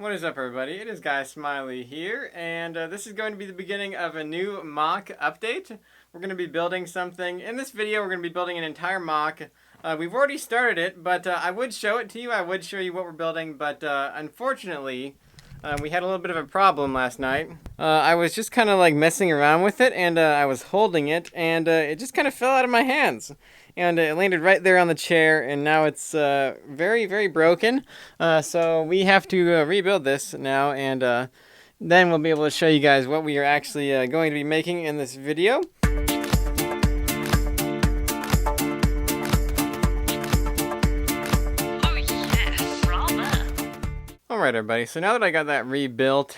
What is up, everybody? It is Guy Smiley here, and this is going to be the beginning of a new MOC update. We're going to be building something. In this video, we're going to be building an entire MOC. We've already started it, but I would show it to you. I would show you what we're building, but unfortunately, we had a little bit of a problem last night. I was just kind of like messing around with it, and I was holding it, and it just kind of fell out of my hands. And it landed right there on the chair, and now it's very, very broken. So we have to rebuild this now, and then we'll be able to show you guys what we are actually going to be making in this video. Alright, everybody, so now that I got that rebuilt,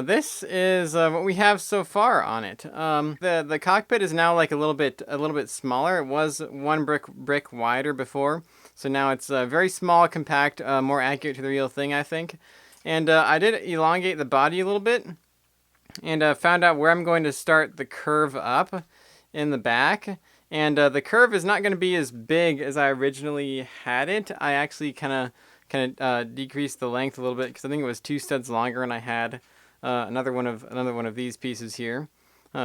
this is what we have so far on it. The cockpit is now like a little bit smaller. It was one brick wider before, so now it's very small, compact, more accurate to the real thing, I think. And I did elongate the body a little bit, and found out where I'm going to start the curve up in the back. And the curve is not going to be as big as I originally had it. I actually kind of decreased the length a little bit because I think it was 2 studs longer, and I had another one of these pieces here.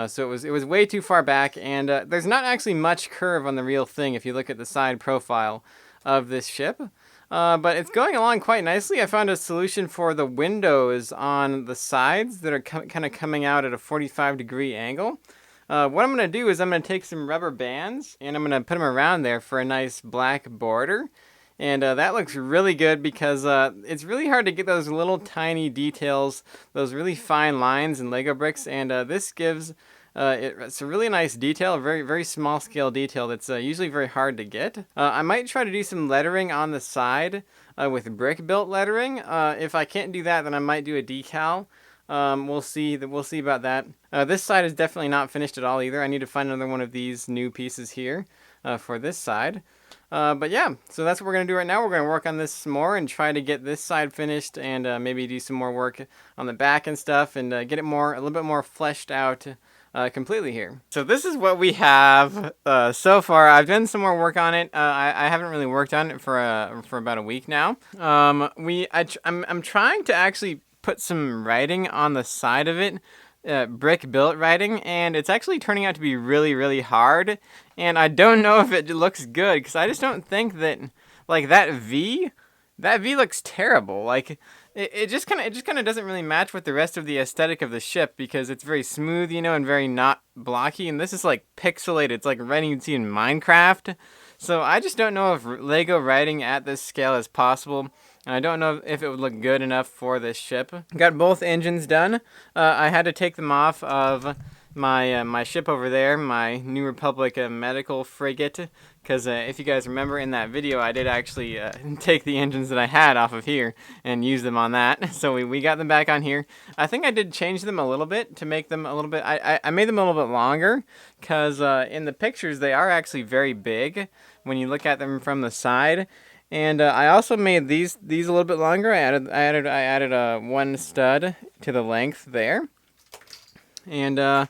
So it was way too far back, and there's not actually much curve on the real thing if you look at the side profile of this ship. But it's going along quite nicely. I found a solution for the windows on the sides that are kind of coming out at a 45-degree angle. What I'm going to do is I'm going to take some rubber bands, and I'm going to put them around there for a nice black border. And that looks really good because it's really hard to get those little tiny details, those really fine lines in Lego bricks. And this gives it's a really nice detail, a very, very small scale detail that's usually very hard to get. I might try to do some lettering on the side with brick built lettering. If I can't do that, then I might do a decal. We'll see about that. This side is definitely not finished at all either. I need to find another one of these new pieces here for this side. But yeah, so that's what we're going to do right now. We're going to work on this some more and try to get this side finished, and maybe do some more work on the back and stuff, and get it a little bit more fleshed out completely here. So this is what we have so far. I've done some more work on it. I haven't really worked on it for about a week now. I'm trying to actually put some writing on the side of it. Brick built writing, and it's actually turning out to be really, really hard, and I don't know if it looks good because I just don't think that, like, that V looks terrible. Like it just kind of doesn't really match with the rest of the aesthetic of the ship because it's very smooth, and very not blocky, and this is like pixelated. It's like writing you'd see in Minecraft. So I just don't know if Lego writing at this scale is possible. And I don't know if it would look good enough for this ship. Got both engines done. I had to take them off of my ship over there, my New Republic medical frigate, because if you guys remember in that video, I did actually take the engines that I had off of here and use them on that. So we got them back on here. I think I did change them a little bit to make them a little bit, I made them a little bit longer, because in the pictures they are actually very big when you look at them from the side. And I also made these a little bit longer. I added one stud to the length there, and I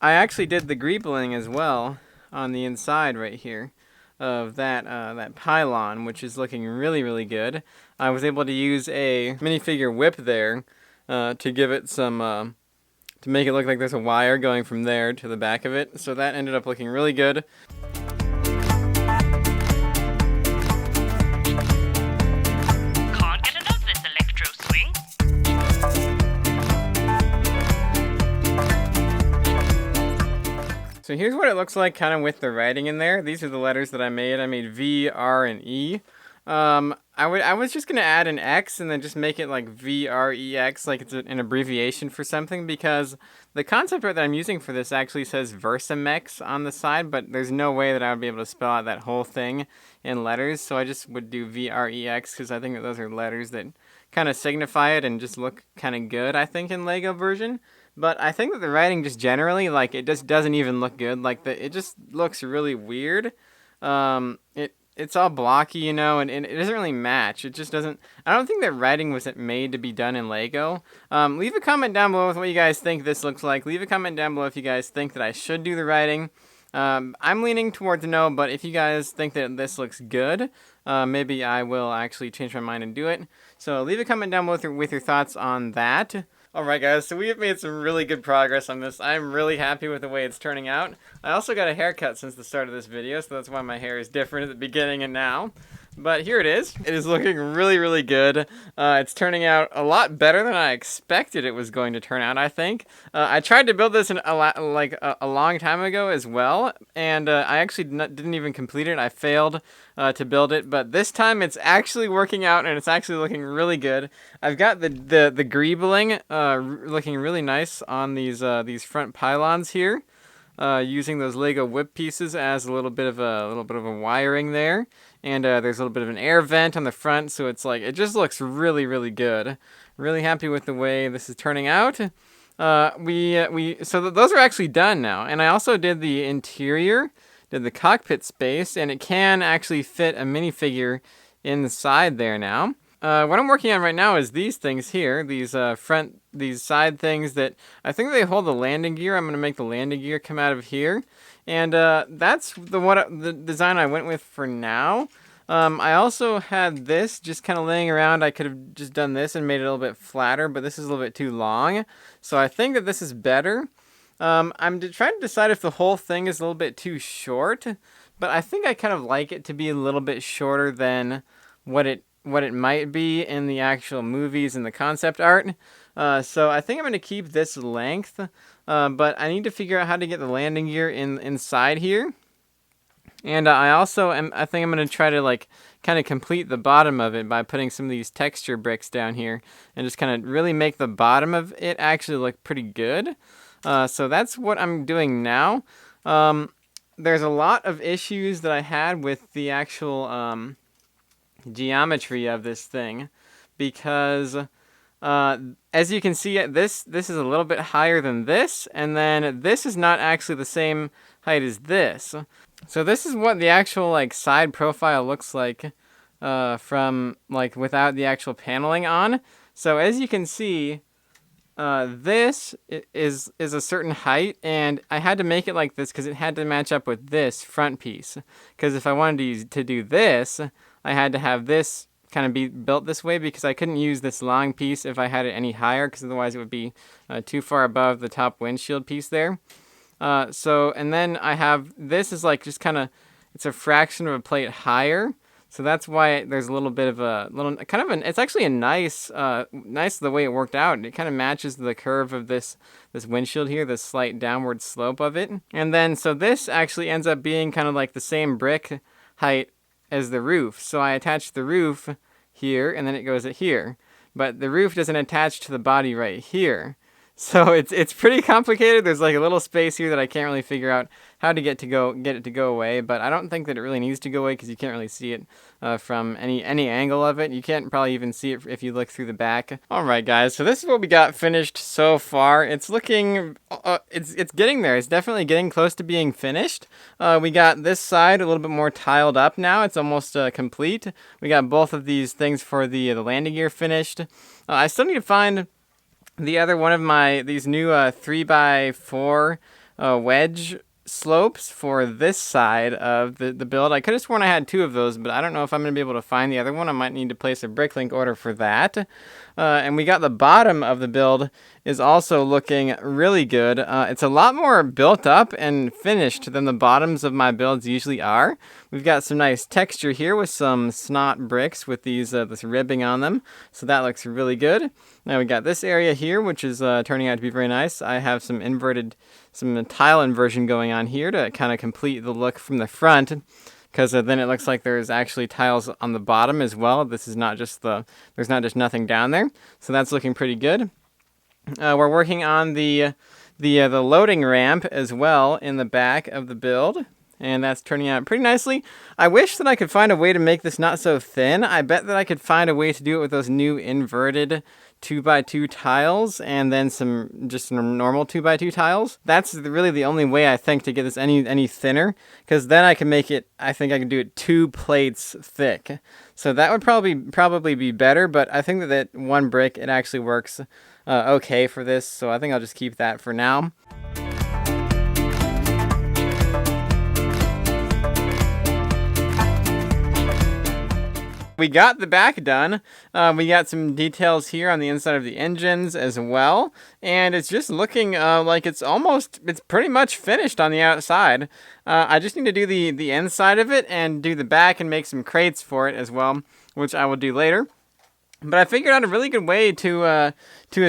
actually did the greebling as well on the inside right here of that pylon, which is looking really, really good. I was able to use a minifigure whip there to give it some to make it look like there's a wire going from there to the back of it. So that ended up looking really good. So here's what it looks like kind of with the writing in there. These are the letters that I made. I made V, R, and E. I was just going to add an X and then just make it like VREX, like it's an abbreviation for something, because the concept art that I'm using for this actually says Versamex on the side, but there's no way that I would be able to spell out that whole thing in letters, so I just would do VREX because I think that those are letters that kind of signify it and just look kind of good, I think, in Lego version. But I think that the writing just generally, like, it just doesn't even look good. Like, it just looks really weird. It's all blocky, and it doesn't really match. It just doesn't. I don't think that writing was made to be done in Lego. Leave a comment down below with what you guys think this looks like. Leave a comment down below if you guys think that I should do the writing. I'm leaning towards no, but if you guys think that this looks good, maybe I will actually change my mind and do it. So leave a comment down with your thoughts on that. Alright guys, so we have made some really good progress on this. I'm really happy with the way it's turning out. I also got a haircut since the start of this video, so that's why my hair is different at the beginning and now. But here it is. It is looking really, really good. It's turning out a lot better than I expected it was going to turn out, I think. I tried to build this a long time ago as well, and I actually didn't even complete it. I failed to build it, but this time it's actually working out, and it's actually looking really good. I've got the greebling looking really nice on these front pylons here. Using those Lego whip pieces as a little bit of a wiring there, and there's a little bit of an air vent on the front, so it's like it just looks really, really good. Really happy with the way this is turning out. So those are actually done now, and I also did the interior, did the cockpit space, and it can actually fit a minifigure inside there now. What I'm working on right now is these things here, these side things that I think they hold the landing gear. I'm going to make the landing gear come out of here, and that's the design I went with for now. I also had this just kind of laying around. I could have just done this and made it a little bit flatter, but this is a little bit too long, so I think that this is better. I'm trying to decide if the whole thing is a little bit too short, but I think I kind of like it to be a little bit shorter than what it might be in the actual movies and the concept art. So I think I'm going to keep this length, but I need to figure out how to get the landing gear inside here. And I think I'm going to try to kind of complete the bottom of it by putting some of these texture bricks down here and just kind of really make the bottom of it actually look pretty good. So that's what I'm doing now. There's a lot of issues that I had with the actual geometry of this thing, because as you can see, this is a little bit higher than this, and then this is not actually the same height as this. So this is what the actual side profile looks like from without the actual paneling on. So as you can see, this is a certain height, and I had to make it like this because it had to match up with this front piece. Because if I wanted to do this, I had to have this kind of be built this way, because I couldn't use this long piece if I had it any higher, because otherwise it would be too far above the top windshield piece there. And then I have this is just kind of, it's a fraction of a plate higher. So that's why there's a little bit of it's actually a nice the way it worked out. It kind of matches the curve of this windshield here, this slight downward slope of it. And then, so this actually ends up being kind of like the same brick height as the roof. So I attach the roof here, and then it goes at here. But the roof doesn't attach to the body right here. So it's pretty complicated. There's a little space here that I can't really figure out how to get it to go away, but I don't think that it really needs to go away because you can't really see it from any angle of it. You can't probably even see it if you look through the back. Alright guys, so this is what we got finished so far. It's looking, it's getting there. It's definitely getting close to being finished. We got this side a little bit more tiled up now. It's almost complete. We got both of these things for the landing gear finished. I still need to find the other one of these new 3x4 wedge slopes for this side of the build. I could have sworn I had two of those, but I don't know if I'm going to be able to find the other one. I might need to place a bricklink order for that. And we got the bottom of the build is also looking really good. It's a lot more built up and finished than the bottoms of my builds usually are. We've got some nice texture here with some snot bricks with these this ribbing on them, so that looks really good. Now we got this area here, which is turning out to be very nice. I have some tile inversion going on here to kind of complete the look from the front, because then it looks like there's actually tiles on the bottom as well. This is not just there's not just nothing down there, so that's looking pretty good. We're working on the loading ramp as well in the back of the build, and that's turning out pretty nicely. I wish that I could find a way to make this not so thin. I bet that I could find a way to do it with those new inverted 2x2 tiles, and then some normal 2x2 tiles. That's really the only way I think to get this any thinner, because then I can make it, I think I can do it 2 plates thick. So that would probably be better, but I think that one brick, it actually works okay for this, so I think I'll just keep that for now. We got the back done. We got some details here on the inside of the engines as well. And it's just looking like it's pretty much finished on the outside. I just need to do the inside of it and do the back and make some crates for it as well, which I will do later. But I figured out a really good way to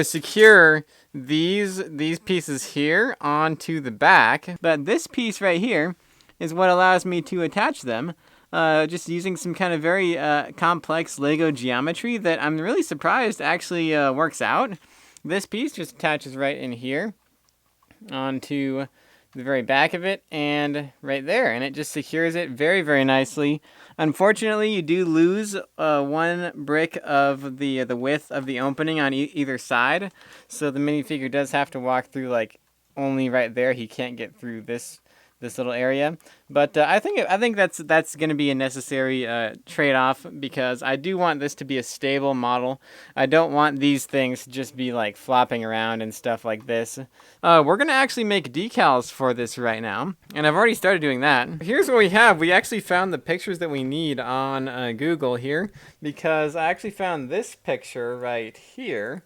secure these pieces here onto the back. But this piece right here is what allows me to attach them. Just using some kind of very complex Lego geometry that I'm really surprised actually works out. This piece just attaches right in here onto the very back of it and right there, and it just secures it very, very nicely. Unfortunately, you do lose one brick of the width of the opening on either side, so the minifigure does have to walk through like only right there. He can't get through this little area, but I think that's going to be a necessary trade-off, because I do want this to be a stable model. I don't want these things to just be like flopping around and stuff like this. We're going to actually make decals for this right now, and I've already started doing that. Here's what we have. We actually found the pictures that we need on Google here, because I actually found this picture right here.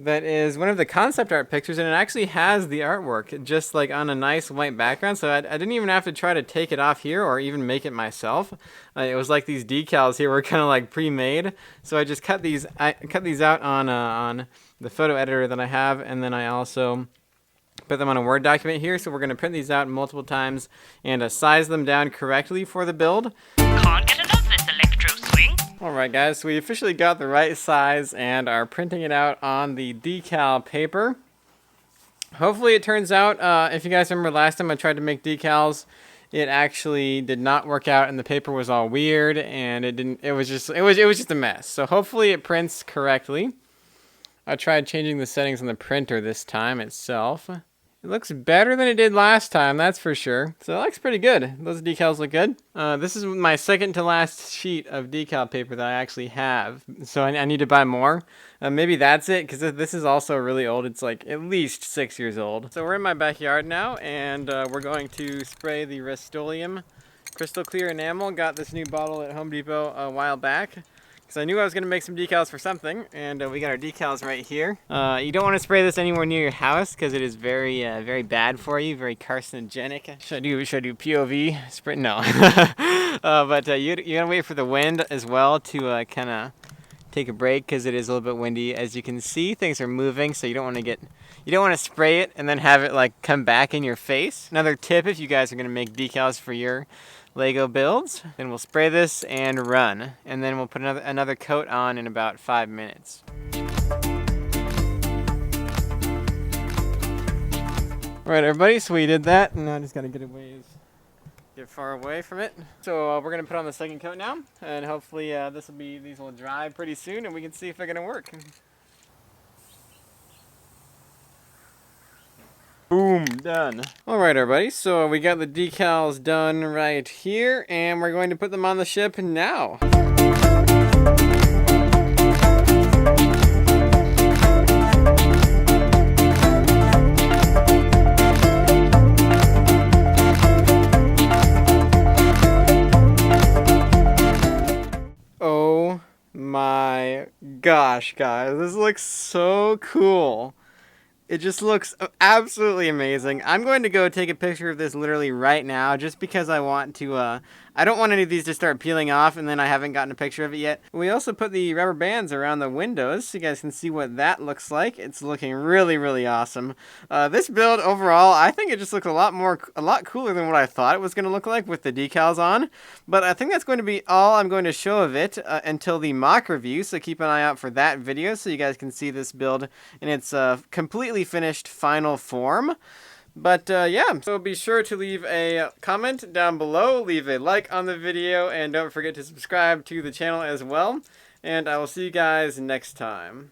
That is one of the concept art pictures, and it actually has the artwork just like on a nice white background, so I didn't even have to try to take it off here or even make it myself. It was like these decals here were kind of like pre-made, so I just cut these out on the photo editor that I have, and then I also put them on a Word document here. So we're going to print these out multiple times and size them down correctly for the build. Can't get enough of this electro swing. Alright guys, so we officially got the right size and are printing it out on the decal paper. Hopefully it turns out, if you guys remember last time I tried to make decals, it actually did not work out and the paper was all weird and it was just a mess. So hopefully it prints correctly. I tried changing the settings on the printer this time itself. It looks better than it did last time, that's for sure. So it looks pretty good. Those decals look good. This is my second to last sheet of decal paper that I actually have. So I need to buy more. Maybe that's it, because this is also really old. It's like at least 6 years old. So we're in my backyard now, and we're going to spray the Rust-Oleum crystal clear enamel. Got this new bottle at Home Depot a while back, because I knew I was going to make some decals for something, and we got our decals right here. You don't want to spray this anywhere near your house, because it is very, very bad for you, very carcinogenic. Should I do POV spray? No. But you're going to wait for the wind as well to kind of take a break, because it is a little bit windy. As you can see, things are moving, so you don't want to spray it and then have it like come back in your face. Another tip, if you guys are going to make decals for your Lego builds, then we'll spray this and run, and then we'll put another coat on in about 5 minutes. Alright everybody, so we did that, and now I just gotta get far away from it. So we're gonna put on the second coat now, and hopefully these will dry pretty soon, and we can see if they're gonna work. Boom, done. Alright everybody, so we got the decals done right here, and we're going to put them on the ship now. Oh my gosh, guys, this looks so cool. It just looks absolutely amazing. I'm going to go take a picture of this literally right now, just because I want to, I don't want any of these to start peeling off and then I haven't gotten a picture of it yet. We also put the rubber bands around the windows so you guys can see what that looks like. It's looking really, really awesome. This build overall, I think it just looks a lot cooler than what I thought it was going to look like with the decals on. But I think that's going to be all I'm going to show of it until the MOC review, so keep an eye out for that video so you guys can see this build in its completely finished final form. But yeah, so be sure to leave a comment down below, leave a like on the video, and don't forget to subscribe to the channel as well. And I will see you guys next time.